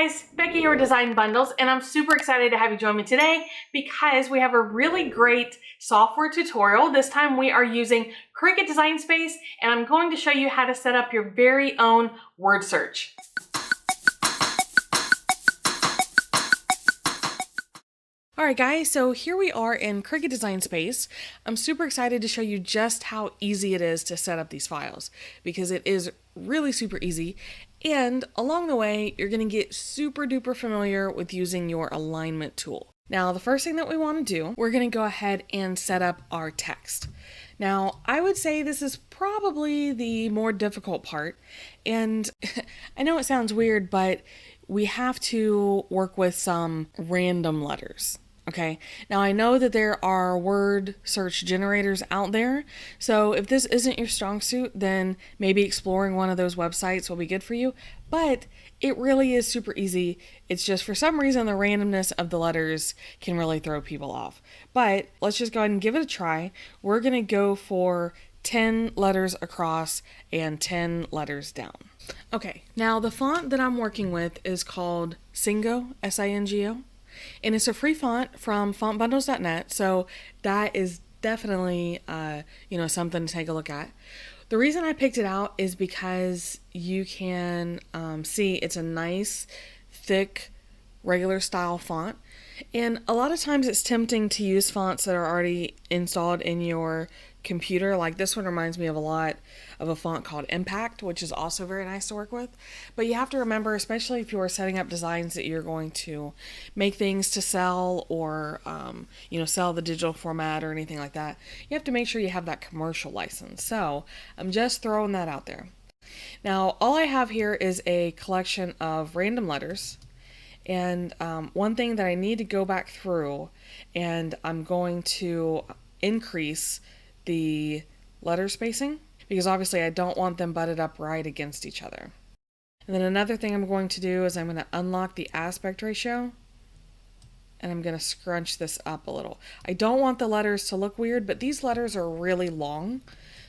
guys, Becky here with Design Bundles, and I'm super excited to have you join me today because we have a really great software tutorial. This time we are using Cricut Design Space, and I'm going to show you how to set up your very own word search. Alright guys, so here we are in Cricut Design Space. I'm super excited to show you just how easy it is to set up these files because it is really super easy, and along the way you're going to get super duper familiar with using your alignment tool. Now the first thing that we want to do, we're going to go ahead and set up our text. Now I would say this is probably the more difficult part, and I know it sounds weird, but we have to work with some random letters. Okay, now I know that there are word search generators out there, so if this isn't your strong suit, then maybe exploring one of those websites will be good for you, but it really is super easy. It's just for some reason the randomness of the letters can really throw people off. But let's just go ahead and give it a try. We're going to go for 10 letters across and 10 letters down. Okay, now the font that I'm working with is called Singo, S-I-N-G-O. And it's a free font from fontbundles.net, so that is definitely something to take a look at. The reason I picked it out is because you can see it's a nice, thick, regular style font. And a lot of times it's tempting to use fonts that are already installed in your computer. Like this one reminds me of a lot of a font called Impact, which is also very nice to work with. But you have to remember, especially if you are setting up designs that you're going to make things to sell or sell the digital format or anything like that, you have to make sure you have that commercial license. So I'm just throwing that out there. Now all I have here is a collection of random letters. And one thing that I need to go back through, and I'm going to increase the letter spacing because obviously I don't want them butted up right against each other. And then another thing I'm going to do is I'm going to unlock the aspect ratio, and I'm going to scrunch this up a little. I don't want the letters to look weird, but these letters are really long,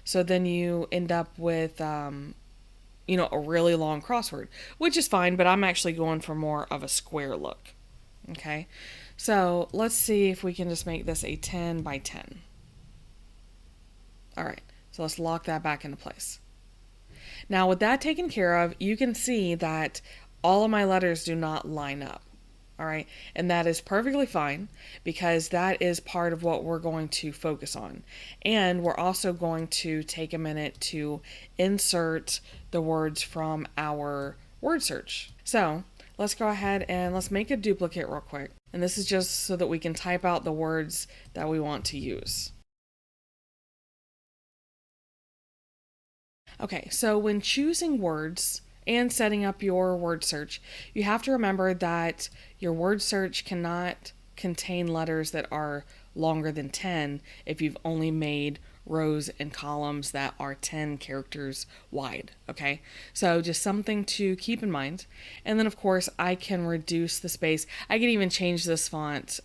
so then you end up with a really long crossword, which is fine, but I'm actually going for more of a square look. Okay, so let's see if we can just make this a 10 by 10. All right, so let's lock that back into place. Now with that taken care of, you can see that all of my letters do not line up. All right, and that is perfectly fine because that is part of what we're going to focus on. And we're also going to take a minute to insert the words from our word search. So let's go ahead and let's make a duplicate real quick. And this is just so that we can type out the words that we want to use. Okay, so when choosing words and setting up your word search, you have to remember that your word search cannot contain letters that are longer than 10 if you've only made rows and columns that are 10 characters wide, okay? So just something to keep in mind. And then of course I can reduce the space. I can even change this font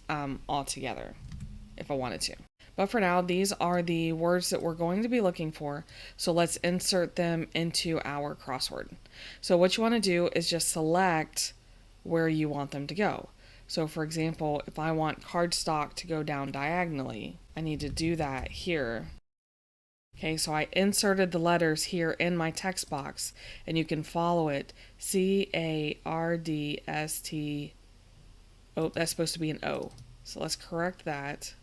altogether if I wanted to. But for now, these are the words that we're going to be looking for. So let's insert them into our crossword. So what you want to do is just select where you want them to go. So for example, if I want cardstock to go down diagonally, I need to do that here. Okay, so I inserted the letters here in my text box, and you can follow it. C-A-R-D-S-T. Oh, that's supposed to be an O. So let's correct that.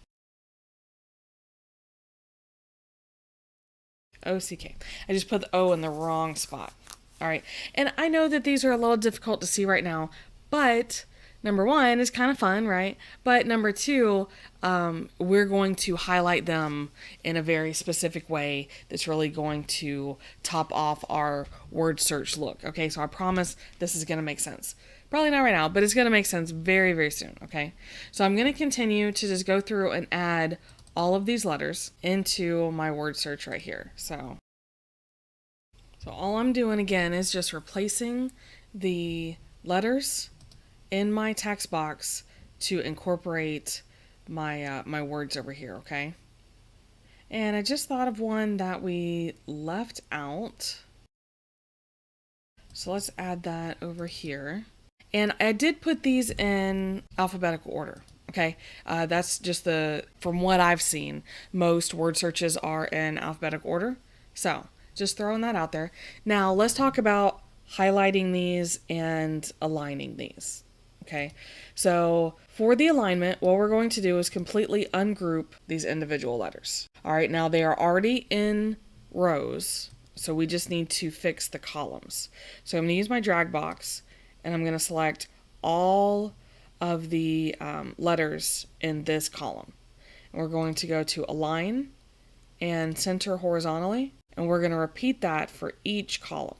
O-C-K. I just put the O in the wrong spot. All right. And I know that these are a little difficult to see right now, but number one is kind of fun, right? But number two, we're going to highlight them in a very specific way that's really going to top off our word search look. Okay, so I promise this is going to make sense. Probably not right now, but it's going to make sense very, very soon. Okay, so I'm going to continue to just go through and add all of these letters into my word search right here. So all I'm doing again is just replacing the letters in my text box to incorporate my my words over here, okay? And I just thought of one that we left out. So let's add that over here. And I did put these in alphabetical order. Okay, that's just from what I've seen, most word searches are in alphabetical order. So just throwing that out there. Now let's talk about highlighting these and aligning these. Okay, so for the alignment, what we're going to do is completely ungroup these individual letters. All right, now they are already in rows, so we just need to fix the columns. So I'm going to use my drag box, and I'm going to select all of the letters in this column. And we're going to go to Align and Center Horizontally, and we're going to repeat that for each column.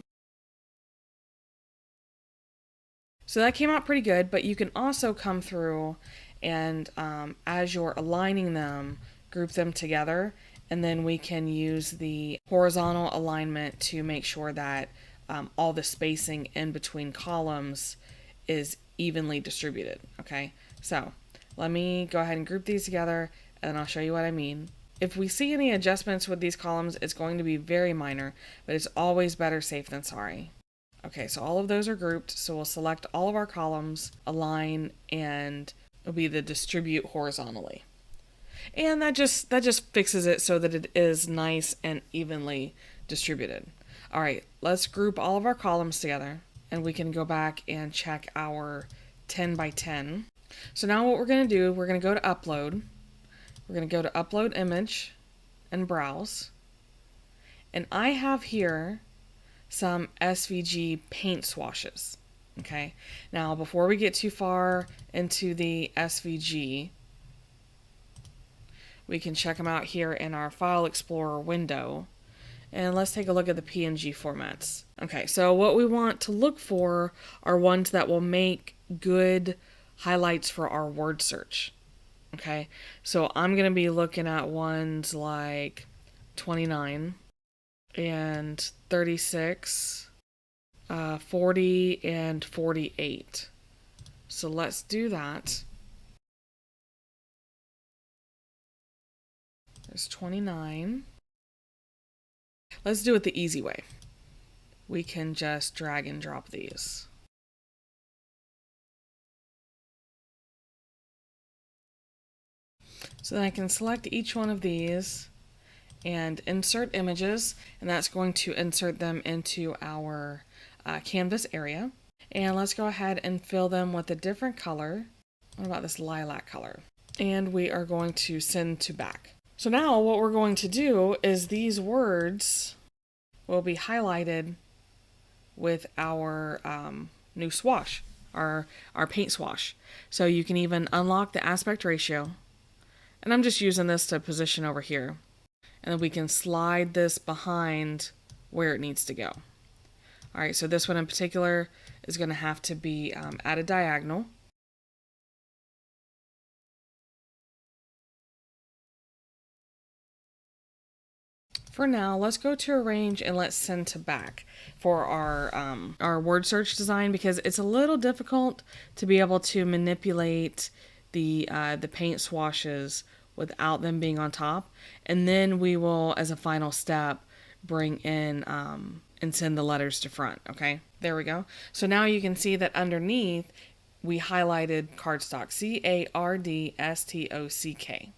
So that came out pretty good, but you can also come through and as you're aligning them, group them together, and then we can use the horizontal alignment to make sure that all the spacing in between columns is evenly distributed. Okay, so let me go ahead and group these together, and I'll show you what I mean. If we see any adjustments with these columns, it's going to be very minor, but it's always better safe than sorry. Okay, so all of those are grouped, so we'll select all of our columns, align, and it'll be the distribute horizontally. And that just fixes it so that it is nice and evenly distributed. All right, let's group all of our columns together, and we can go back and check our 10 by 10. So now what we're going to do, we're going to go to Upload. We're going to go to Upload Image and Browse. And I have here some SVG paint swashes. Okay, now before we get too far into the SVG, we can check them out here in our File Explorer window. And let's take a look at the PNG formats. Okay, so what we want to look for are ones that will make good highlights for our word search. Okay, so I'm going to be looking at ones like 29 and 36, 40 and 48. So let's do that. There's 29. Let's do it the easy way. We can just drag and drop these. So then I can select each one of these and insert images, and that's going to insert them into our canvas area. And let's go ahead and fill them with a different color. What about this lilac color? And we are going to send to back. So now what we're going to do is these words will be highlighted with our new swash, our paint swash. So you can even unlock the aspect ratio. And I'm just using this to position over here. And then we can slide this behind where it needs to go. All right, so this one in particular is going to have to be at a diagonal. For now, let's go to Arrange and let's send to back for our word search design, because it's a little difficult to be able to manipulate the paint swashes without them being on top. And then we will, as a final step, bring in and send the letters to front. Okay, there we go. So now you can see that underneath we highlighted cardstock, cardstock.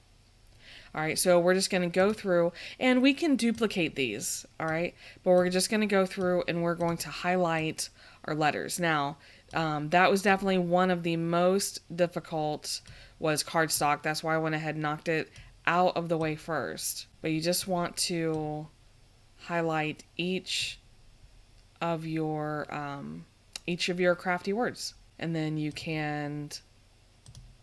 All right, so we're just going to go through, and we can duplicate these, all right? But we're just going to go through and we're going to highlight our letters. Now, that was definitely one of the most difficult, was cardstock. That's why I went ahead and knocked it out of the way first. But you just want to highlight each of your crafty words, and then you can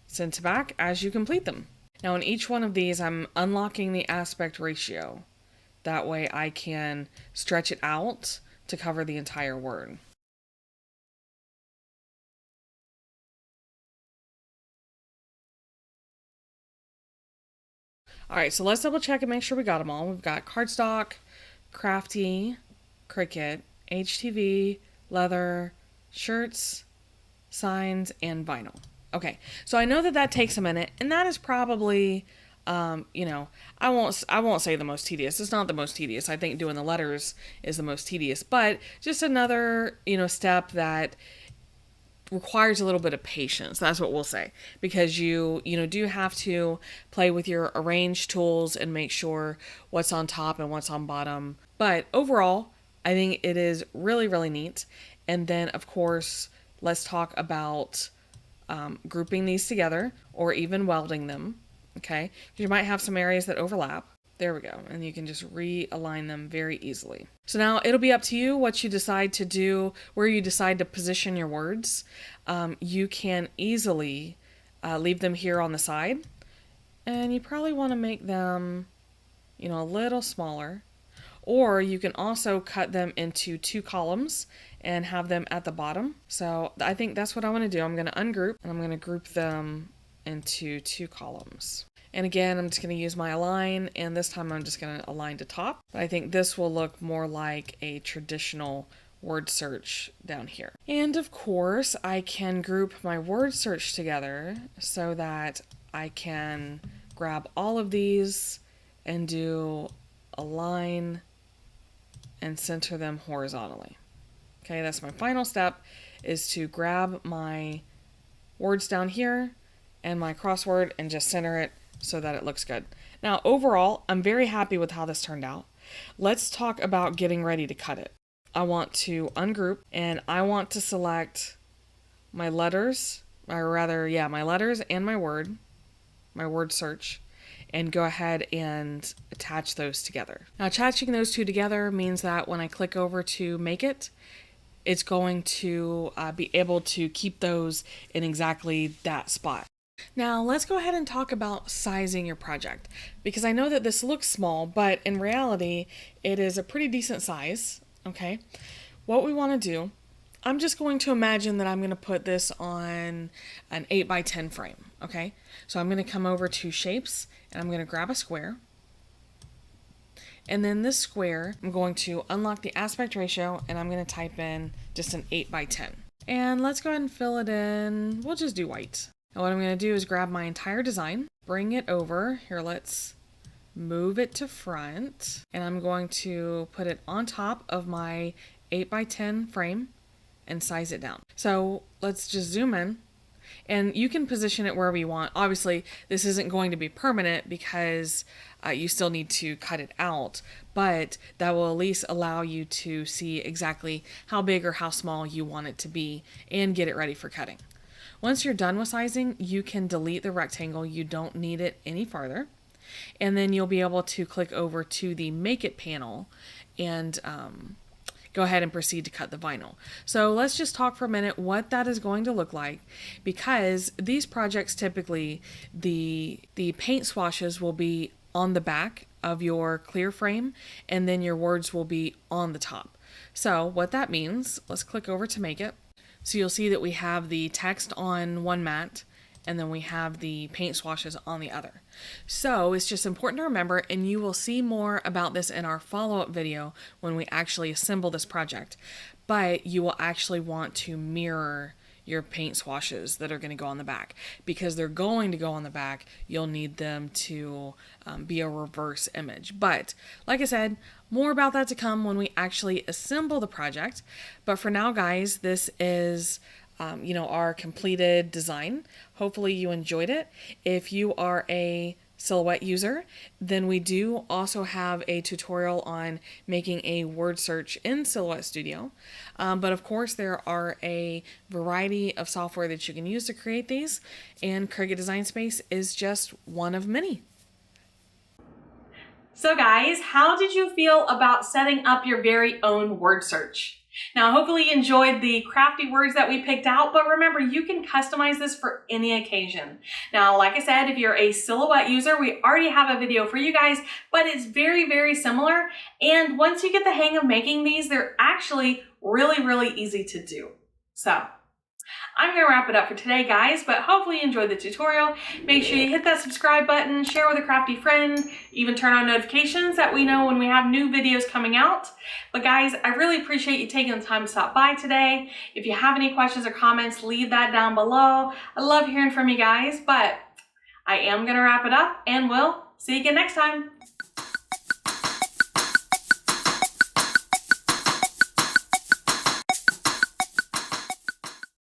send to back as you complete them. Now in each one of these, I'm unlocking the aspect ratio. That way I can stretch it out to cover the entire word. All right, so let's double check and make sure we got them all. We've got cardstock, crafty, Cricut, HTV, leather, shirts, signs, and vinyl. Okay, so I know that takes a minute, and that is probably, I won't say the most tedious. It's not the most tedious. I think doing the letters is the most tedious, but just another, step that requires a little bit of patience. That's what we'll say, because you do have to play with your arrange tools and make sure what's on top and what's on bottom. But overall, I think it is really, really neat. And then, of course, let's talk about grouping these together or even welding them. Okay, you might have some areas that overlap. There we go. And you can just realign them very easily. So now it'll be up to you what you decide to do, where you decide to position your words. You can easily leave them here on the side. And you probably want to make them, a little smaller. Or you can also cut them into 2 columns and have them at the bottom. So I think that's what I want to do. I'm going to ungroup and I'm going to group them into 2 columns. And again, I'm just going to use my align, and this time I'm just going to align to top. But I think this will look more like a traditional word search down here. And of course, I can group my word search together so that I can grab all of these and do align and center them horizontally. Okay, that's my final step, is to grab my words down here and my crossword and just center it so that it looks good. Now, overall, I'm very happy with how this turned out. Let's talk about getting ready to cut it. I want to ungroup, and I want to select my letters, my letters and my word search, and go ahead and attach those together. Now, attaching those 2 together means that when I click over to make it, it's going to be able to keep those in exactly that spot. Now, let's go ahead and talk about sizing your project, because I know that this looks small, but in reality, it is a pretty decent size, okay? What we want to do, I'm just going to imagine that I'm going to put this on an 8x10 frame, okay? So I'm going to come over to shapes, and I'm going to grab a square. And then this square, I'm going to unlock the aspect ratio, and I'm going to type in just an 8x10. And let's go ahead and fill it in. We'll just do white. Now what I'm going to do is grab my entire design, bring it over. Here, let's move it to front. And I'm going to put it on top of my 8x10 frame and size it down. So let's just zoom in. And you can position it wherever you want. Obviously, this isn't going to be permanent because you still need to cut it out, but that will at least allow you to see exactly how big or how small you want it to be and get it ready for cutting. Once you're done with sizing, you can delete the rectangle. You don't need it any farther. And then you'll be able to click over to the Make It panel and go ahead and proceed to cut the vinyl. So let's just talk for a minute what that is going to look like, because these projects typically, the paint swashes will be on the back of your clear frame, and then your words will be on the top. So what that means, let's click over to Make It. So you'll see that we have the text on one mat, and then we have the paint swashes on the other. So it's just important to remember, and you will see more about this in our follow-up video when we actually assemble this project, but you will actually want to mirror your paint swashes that are going to go on the back. Because they're going to go on the back, you'll need them to be a reverse image. But like I said, more about that to come when we actually assemble the project. But for now, guys, this is our completed design. Hopefully you enjoyed it. If you are a Silhouette user, then we do also have a tutorial on making a word search in Silhouette Studio. But of course, there are a variety of software that you can use to create these, and Cricut Design Space is just one of many. So guys, how did you feel about setting up your very own word search? Now, hopefully you enjoyed the crafty words that we picked out, but remember, you can customize this for any occasion. Now, like I said, if you're a Silhouette user, we already have a video for you guys, but it's very, very similar. And once you get the hang of making these, they're actually really, really easy to do. So I'm going to wrap it up for today, guys, but hopefully you enjoyed the tutorial. Make sure you hit that subscribe button, share with a crafty friend, even turn on notifications that we know when we have new videos coming out. But guys, I really appreciate you taking the time to stop by today. If you have any questions or comments, leave that down below. I love hearing from you guys, but I am going to wrap it up, and we'll see you again next time.